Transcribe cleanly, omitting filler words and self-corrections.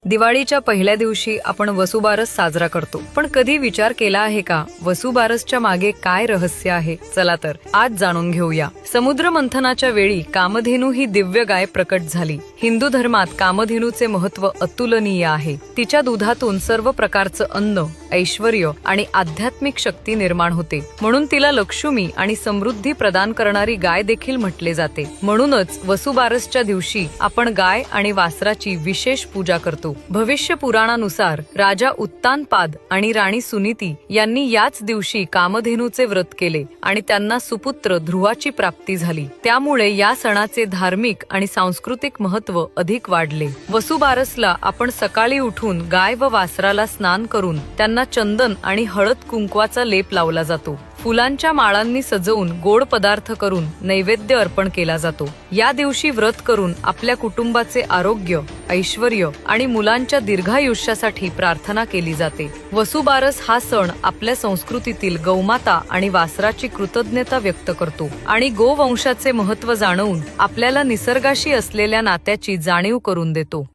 दिवाळीच्या पहिल्या दिवशी आपण वसुबारस साजरा करतो, पण कधी विचार केला आहे का वसुबारसच्या मागे काय रहस्य आहे? चला तर आज जाणून घेऊया. समुद्र मंथनाच्या वेळी कामधेनू ही दिव्य गाय प्रकट झाली. हिंदू धर्मात कामधेनूचे महत्त्व अतुलनीय आहे. तिच्या दुधातून सर्व प्रकारचं अन्न, ऐश्वर्य आणि आध्यात्मिक शक्ती निर्माण होते. म्हणून तिला लक्ष्मी आणि समृद्धी प्रदान करणारी गाय देखील म्हटले जाते. म्हणूनच वसुबारसच्या दिवशी आपण गाय आणि वासराची विशेष पूजा करतो. भविष्य पुराणानुसार राजा उत्तानपाद आणि राणी सुनीती यांनी याच दिवशी कामधेनूचे व्रत केले आणि त्यांना सुपुत्र ध्रुवाची प्राप्ती झाली. त्यामुळे या सणाचे धार्मिक आणि सांस्कृतिक महत्त्व अधिक वाढले. वसुबारसला आपण सकाळी उठून गाय व वासराला स्नान करून त्यांना चंदन आणि हळद कुंकवाचा लेप लावला जातो. फुलांच्या माळांनी सजवून गोड पदार्थ करून नैवेद्य अर्पण केला जातो. या दिवशी व्रत करून आपल्या कुटुंबाचे आरोग्य, ऐश्वर्य आणि मुलांच्या दीर्घायुष्यासाठी प्रार्थना केली जाते. वसुबारस हा सण आपल्या संस्कृतीतील गौमाता आणि वासराची कृतज्ञता व्यक्त करतो आणि गोवंशाचे महत्त्व जाणवून आपल्याला निसर्गाशी असलेल्या नात्याची जाणीव करून देतो.